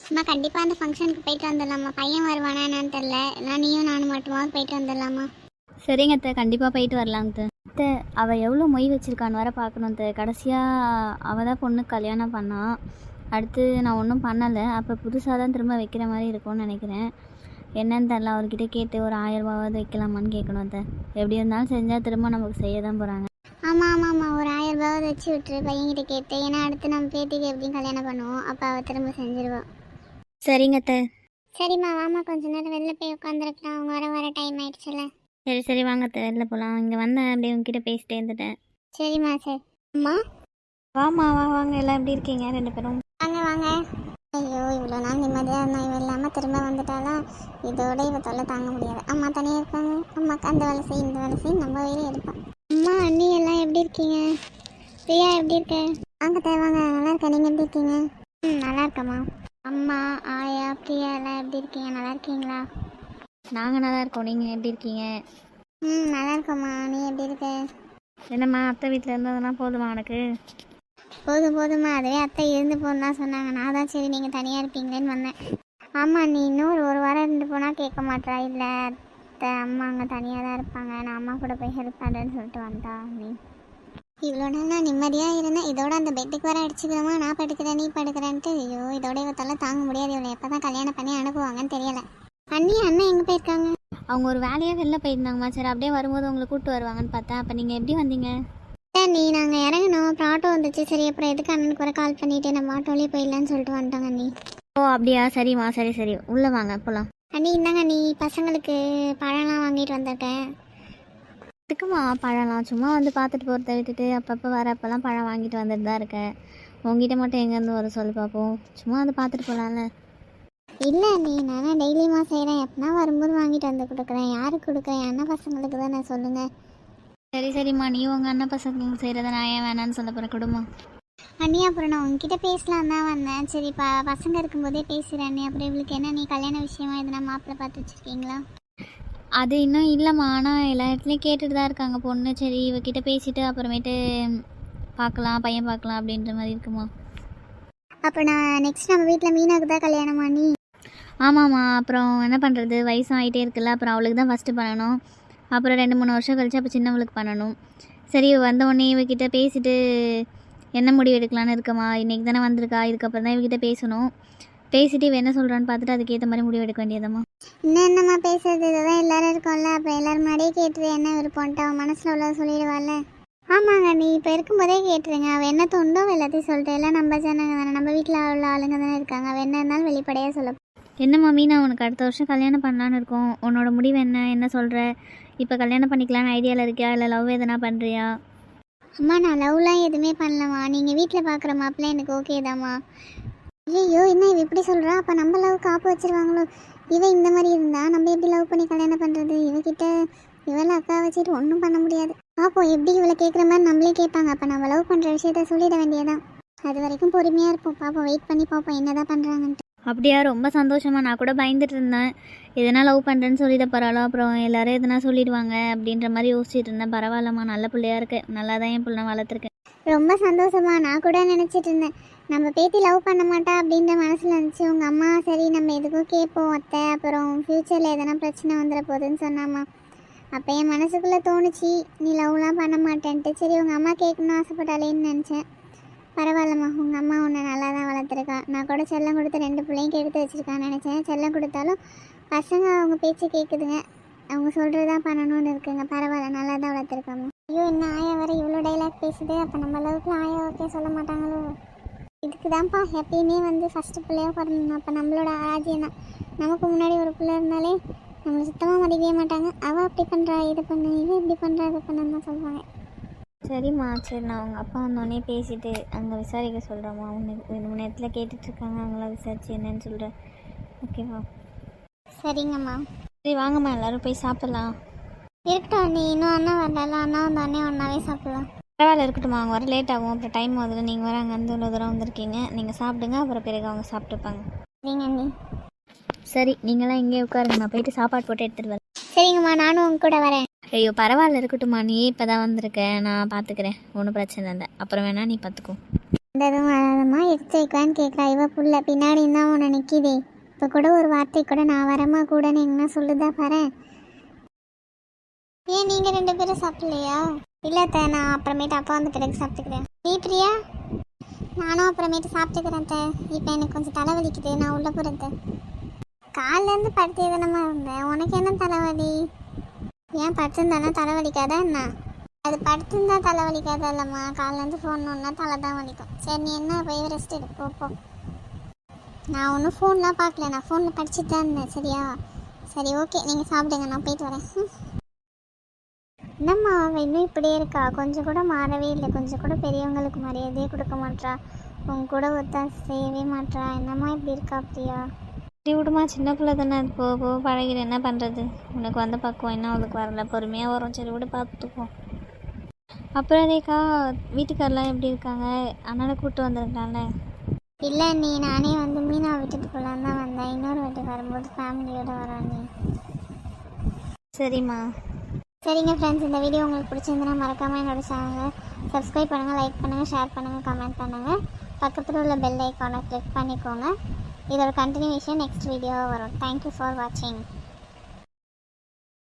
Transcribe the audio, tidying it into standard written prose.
அம்மா கண்டிப்பாக அந்த ஃபங்க்ஷனுக்கு போயிட்டு வந்துடலாமா? பையன் வருவானா என்னன்னு தெரில, இல்லை நீயும் நானும் மட்டுமாவது போயிட்டு வந்துடலாமா? சரிங்க அத்தை, கண்டிப்பாக போயிட்டு வரலாங்க அத்தை. அத்தை, அவள் எவ்வளோ மொய் வச்சிருக்கான்னு வர பார்க்கணும் அத்தை. கடைசியாக அவள் தான் பொண்ணு கல்யாணம் பண்ணான். அடுத்து நான் ஒன்றும் பண்ணலை. அப்போ புதுசாக தான் திரும்ப வைக்கிற மாதிரி இருக்கும்னு நினைக்கிறேன். என்னன்னு தெரில, அவர்கிட்ட கேட்டு ஒரு 1000 ரூபாவது வைக்கலாமான்னு கேட்கணும் அத்தை. எப்படி இருந்தாலும் செஞ்சால் திரும்ப நமக்கு செய்ய தான் போகிறாங்க. ஆமாம் ஆமாம் ஆமாம், ஒரு 1000 ரூபாவது வச்சு விட்டுரு பையன்கிட்ட கேட்டு. ஏன்னா அடுத்து நம்ம பேத்திக்கு எப்படியும் கல்யாணம் பண்ணுவோம், அப்போ அவள் திரும்ப செஞ்சிருவான். சரிங்க அத்தை. சரிம்மா வாமா, கொஞ்ச நேரம் வெளில போய் உட்காந்துருக்கலாம், அவங்க வர டைம் ஆயிடுச்சுல. சரி சரி, வாங்க அத்தை, வெளில போகலாம். இங்கே வந்தேன், அப்படியே உங்ககிட்ட பேசிட்டே இருந்துட்டேன். சரிம்மா சரி. அம்மா வாமா வாங்க, எல்லாம் எப்படி இருக்கீங்க 2 பேரும்? வாங்க வாங்க. ஐயோ இவ்வளோ நாள் நிம்மதியாக இருந்தால் இவ இல்லாமல் திரும்ப வந்துட்டாலா, இதோட இவ தொல்லை தாங்க முடியாது. அம்மா தனியாக இருப்பாங்க, அம்மாக்கு அந்த வேலை செய்யும் இந்த வேலை செய்யும், நம்ம வேலையை எடுப்போம். அம்மா அண்ணி எல்லாம் எப்படி இருக்கீங்க? பிரியா எப்படி இருக்க? வாங்க தேவாங்க, நல்லா இருக்கேன். நீங்கள் எப்படி இருக்கீங்க? நல்லா இருக்கம்மா. அம்மா ஆயா பிரியா எல்லாம் எப்படி இருக்கீங்க? நல்லா இருக்கீங்களா? நாங்கள் நல்லா இருக்கோம், நீங்கள் எப்படி இருக்கீங்க? நல்லா இருக்கம்மா. நீ எப்படி இருக்க? என்னம்மா, அத்தை வீட்டில் இருந்ததுலாம் போதுமா உனக்கு? போதுமா, அதுவே அத்தை இருந்து போன்னு தான் சொன்னாங்க. நான் தான் சரி நீங்கள் தனியாக இருப்பீங்களேன்னு வந்தேன். ஆமாம், நீ இன்னும் ஒரு வாரம் இருந்து போனால் கேட்க மாட்டா. இல்லை அத்தை அம்மா அங்கே தனியாக தான் இருப்பாங்க, நான் அம்மா கூட போய் ஹெல்ப் பண்ணுறேன்னு சொல்லிட்டு வந்தா. நீ இவ்வளோ நாள் நான் நிம்மதியாக இருந்தேன், இதோட அந்த பெட்டுக்கு வர அடிச்சுக்கிறோமா, நான் படுக்கிறேன் நீ படுக்கிறேன்ட்டு. ஐயோ இதோட இவத்தெல்லாம் தாங்க முடியாது. இவளை எப்போ தான் கல்யாணம் பண்ணி அனுப்புவாங்கன்னு தெரியலை. அண்ணன் எங்கே போயிருக்காங்க? அவங்க ஒரு வேலையாக வெளில போயிருந்தாங்கம்மா. சரி, அப்படியே வரும்போது உங்களை கூப்பிட்டு வருவாங்கன்னு பார்த்தேன். அப்போ நீங்கள் எப்படி வந்தீங்க? நீ நாங்கள் இறங்கணும், அப்புறம் ஆட்டோ வந்துச்சு. சரி அப்புறம் எதுக்கு அண்ணனுக்கு வர கால் பண்ணிவிட்டு நம்ம ஆட்டோலேயே போயிடலான்னு சொல்லிட்டு வந்துட்டாங்க அண்ணி. ஓ அப்படியா, சரிம்மா, சரி உள்ளே வாங்க போகலாம். அண்ணி இந்தாங்க, நீ பசங்களுக்கு பழம்லாம் வாங்கிட்டு வந்திருக்கேன். இதுக்குமா பழம்லாம்? சும்மா வந்து பார்த்துட்டு போகிறத விட்டுட்டு அப்பப்போ வரப்பெல்லாம் பழம் வாங்கிட்டு வந்துட்டு தான் இருக்கேன். உங்ககிட்ட மட்டும் எங்கேருந்து வர சொல்லி பார்ப்போம். சும்மா வந்து பார்த்துட்டு போகலாம்ல. இல்லை நீ நானும் டெய்லியுமா செய்கிறேன், எப்பனா வரும்போது வாங்கிட்டு வந்து கொடுக்குறேன். யாருக்கு கொடுக்குறேன்? அண்ணன் பசங்களுக்கு தானே, சொல்லுங்கள். சரிம்மா, நீ உங்கள் அண்ணன் பசங்க செய்கிறத நான் ஏன் வேணான்னு சொல்ல போகிற குடும்பம். அண்ணி அப்புறம் நான் உங்ககிட்ட பேசலாம் தான் வந்தேன். சரி பசங்க இருக்கும்போதே பேசுகிறேன் அண்ணி. அப்புறம் இவளுக்கு என்ன, நீ கல்யாண விஷயமா எதுனா மாப்பிள்ளை பார்த்து வச்சுருக்கீங்களா? அது இன்னும் இல்லைம்மா, ஆனால் எல்லா இடத்துலையும் கேட்டுட்டு தான் இருக்காங்க பொண்ணு. சரி இவகிட்ட பேசிவிட்டு அப்புறமேட்டு பார்க்கலாம், பையன் பார்க்கலாம் அப்படின்ற மாதிரி இருக்குமா. அப்போ நான் நெக்ஸ்ட் நம்ம வீட்டில் மீனாவுக்கு தான் கல்யாணமா நீ? ஆமாம்மா, அப்புறம் என்ன பண்ணுறது, வயசும் ஆகிட்டே இருக்குல்ல. அப்புறம் அவளுக்கு தான் ஃபஸ்ட்டு பண்ணணும், அப்புறம் 2-3 வருஷம் கழிச்சு அப்போ சின்னவளுக்கு பண்ணணும். சரி வந்தவொடனே இவகிட்ட பேசிவிட்டு என்ன முடிவு எடுக்கலான்னு இருக்கம்மா. இன்றைக்கி தானே வந்திருக்கா, இதுக்கப்புறம் தான் இவகிட்ட பேசணும். பேசிட்டு இவ என்ன சொல்கிறான்னு பார்த்துட்டு அதுக்கேற்ற மாதிரி முடிவு எடுக்க வேண்டியதம்மா. இன்னும் என்னம்மா பேசுறது, இதுதான் எல்லோரும் இருக்கோம்ல, அப்போ எல்லோரும் முன்னாடியே கேட்டுரு என்ன விருப்பம்ட்டு. அவன் மனசில் உள்ள சொல்லிடுவாள்ல. ஆமாங்க, நீ இப்போ இருக்கும்போதே கேட்டுருங்க. அவள் என்ன தோண்டோ எல்லாத்தையும் சொல்லிட்டு, எல்லாம் நம்ம ஜனங்க தானே, நம்ம வீட்டில் உள்ள ஆளுங்க தானே இருக்காங்க. அவள் என்ன இருந்தாலும் வெளிப்படையாக சொல்ல. என்னம்மா மீனா, உனக்கு அடுத்த வருஷம் கல்யாணம் பண்ணலான்னு இருக்கோம். உன்னோட முடிவு என்ன சொல்கிற? இப்போ கல்யாணம் பண்ணிக்கலான்னு ஐடியாவில் இருக்கியா, இல்லை லவ் எதனா பண்ணுறியா? அம்மா நான் லவ்லாம் எதுவுமே பண்ணலம்மா. நீங்கள் வீட்டில் பார்க்குற மாப்பிள்ள எனக்கு ஓகே தாம்மா. ஐயோ என்ன இவ இப்படி சொல்கிறா? அப்போ நம்ம லவ் காப்பு வச்சுருவாங்களோ? இவன் இந்த மாதிரி இருந்தால் நம்ம எப்படி லவ் பண்ணி கல்யாணம் பண்ணுறது? இவகிட்ட இவளை அக்கா வச்சுட்டு ஒன்றும் பண்ண முடியாது. பார்ப்போம், எப்படி இவளை கேட்குற மாதிரி நம்மளே கேட்பாங்க. அப்போ நம்ம லவ் பண்ணுற விஷயத்த சொல்லிட வேண்டியதான். அது வரைக்கும் பொறுமையாக இருப்போம், பார்ப்போம், வெயிட் பண்ணி பார்ப்போம் என்ன தான் பண்ணுறாங்கன்ட்டு. அப்படியா, ரொம்ப சந்தோஷமா. நான் கூட பயந்துட்டு இருந்தேன், எதனா லவ் பண்ணுறேன்னு சொல்லிட போகிறாளோ, அப்புறம் எல்லோரும் எதனா சொல்லிடுவாங்க அப்படின்ற மாதிரி யோசிச்சுட்டு இருந்தேன். பரவாயில்லம்மா, நல்ல பிள்ளையாக இருக்கு, நல்லா தான் என் பிள்ளை வளர்த்துருக்கேன். ரொம்ப சந்தோஷமா. நான் கூட நினச்சிட்டு இருந்தேன் நம்ம பேத்தி லவ் பண்ண மாட்டா அப்படின்ற மனசில் இருந்துச்சு. உங்கள் அம்மா சரி நம்ம எதுக்கும் கேட்போம் அத்தை, அப்புறம் ஃப்யூச்சரில் எதனா பிரச்சனை வந்துட போகுதுன்னு சொன்னாம்மா. அப்போ என் மனசுக்குள்ளே தோணுச்சு நீ லவ்லாம் பண்ண மாட்டேன்ட்டு. சரி உங்கள் அம்மா கேட்கணும்னு ஆசைப்பட்டாலேன்னு நினச்சேன். பரவாயில்லம்மா, உங்கள் அம்மா உன்னை நல்லா தான் வளர்த்துருக்கா. நான் கூட செல்லம் கொடுத்து 2 பிள்ளையும் கெடுத்து வச்சுருக்கான்னு நினச்சேன். செல்லம் கொடுத்தாலும் பசங்க அவங்க பேச்சு கேட்குதுங்க, அவங்க சொல்கிறதான் பண்ணணும்னு இருக்குங்க. பரவாயில்ல, நல்லா தான் வளர்த்துருக்காங்க. ஐயோ என்ன ஆயா வர இவ்வளோ டைலாக் பேசுது. அப்போ நம்ம அளவுக்கு ஆயா ஓகே சொல்ல மாட்டாங்களோ? இதுக்கு தான்ப்பா எப்பயுமே வந்து ஃபஸ்ட்டு பிள்ளையாக பிறந்தணும். அப்போ நம்மளோட ராஜ்யம் தான். நமக்கு முன்னாடி ஒரு பிள்ளை இருந்தாலே நம்மளை சுத்தமாக மதிக்கவே மாட்டாங்க. அவள் அப்படி பண்ணுறா, இது பண்ணு, இது இப்படி பண்ணுறா, இது பண்ணுன்னு தான் சொல்லுவாங்க. சரிம்மா, சரி நான் உங்கள் அப்பா வந்தோடனே பேசிவிட்டு அங்கே விசாரிக்க சொல்கிறேம்மா. உனக்கு 2 மணி நேரத்தில் கேட்டுட்ருக்காங்க, அவங்களாம் விசாரிச்சு என்னன்னு சொல்கிறேன். ஓகேவா? சரிங்கம்மா. சரி வாங்கம்மா, எல்லோரும் போய் சாப்பிட்லாம். இருக்கட்டும், நீ இன்னும் அண்ணா வரல, அண்ணா வந்தோடனே ஒன்றாவே சாப்பிட்லாம். பரவாயில்ல, இருக்கட்டும்மா, அவங்க வர லேட் ஆகும், அப்புறம் டைம் ஆகுதுல. நீங்கள் வர அங்கேருந்து இவ்வளோ தூரம் வந்திருக்கீங்க, நீங்கள் சாப்பிடுங்க, அப்புறம் பிறகு அவங்க சாப்பிட்டுப்பாங்க. சரிங்க அண்ணி. சரி நீங்களாம் இங்கே உட்காருங்க, நான் போயிட்டு சாப்பாடு போட்டு எடுத்துகிட்டு வரேன். சரிங்கம்மா, நானும் உங்க கூட வரேன். ஐயோ பரவாயில்ல, இருக்கட்டும்மா, நீ இப்போ தான் வந்திருக்க, நான் பார்த்துக்கிறேன், ஒன்றும் பிரச்சனை இல்லை. அப்புறம் வேணா நீ பார்த்துக்கோ. வந்ததும் வராதம்மா எடுத்து வைக்கலான்னு கேட்குறா. இவ புள்ள பின்னாடி தான் உன்னை நிற்கிதே. இப்போ கூட ஒரு வார்த்தை கூட நான் வரமா கூடன்னு என்ன சொல்லுதா பாரு. ஏன் நீங்கள் 2 பேரும் சாப்பிடலையா? இல்லை நான் அப்புறமேட்டு அப்பா வந்து பிறகு சாப்பிட்டுக்கிறேன். நீ பிரியா? நானும் அப்புறமேட்டு சாப்பிட்டுக்கிறேன் இப்போ எனக்கு கொஞ்சம் தலைவலிக்குது, நான் உள்ளே போகிறேன். காலிலேருந்து படுத்தே தானம்மா இருந்தேன், உனக்கு என்ன தலைவலி? ஏன் படுத்திருந்தானா தலைவலிக்காதா என்ன? அது படுத்திருந்தா தலைவலிக்காதா இல்லைம்மா, காலிலேருந்து ஃபோன் ஒன்றா தலை தான் வலிக்கும். சரி நீ என்ன போய் ரெஸ்ட் எடு போ. நான் ஒன்றும் ஃபோன்லாம் பார்க்கல, நான் ஃபோனில் படிச்சுட்டு தான் இருந்தேன். சரியா? சரி ஓகே, நீங்கள் சாப்பிடுங்க, நான் போயிட்டு வரேன். என்னம்மா அவள் இன்னும் இப்படியே இருக்கா, கொஞ்சம் கூட மாறவே இல்லை, கொஞ்சம் கூட பெரியவங்களுக்கு மரியாதையே கொடுக்க மாட்றா, உங்க கூட ஒத்தா செய்யவே மாட்றா. என்னம்மா இப்படி இருக்கா பிரியா? இப்படி விடுமா, சின்ன பிள்ளை தானே, போக பழகிட, என்ன பண்ணுறது? உனக்கு வந்த பக்குவம் என்ன அவளுக்கு வரல, பொறுமையாக வரும். சரி விட பார்த்துப்போம். அப்புறம் ரேக்கா வீட்டுக்காரெலாம் எப்படி இருக்காங்க? அண்ணனை கூப்பிட்டு வந்துருக்கலாம்ல? இல்லை நீ, நானே வந்து மீனா விட்டுட்டு போகலான்னு தான் வந்தேன். இன்னொரு வாட்டி வரும்போது ஃபேமிலியோடு வரா நீ. சரிம்மா. சரிங்க ஃப்ரெண்ட்ஸ், இந்த வீடியோ உங்களுக்கு பிடிச்சிருந்துன்னா மறக்காமல் என்னோட சேனலை சப்ஸ்கிரைப் பண்ணுங்கள், லைக் பண்ணுங்கள், ஷேர் பண்ணுங்கள், கமெண்ட் பண்ணுங்கள். பக்கத்தில் உள்ள பெல் ஐக்கானை கிளிக் பண்ணிக்கோங்க. இதோட கண்டினியூஷன் நெக்ஸ்ட் வீடியோவாக வரும். தேங்க்யூ ஃபார் வாட்சிங்.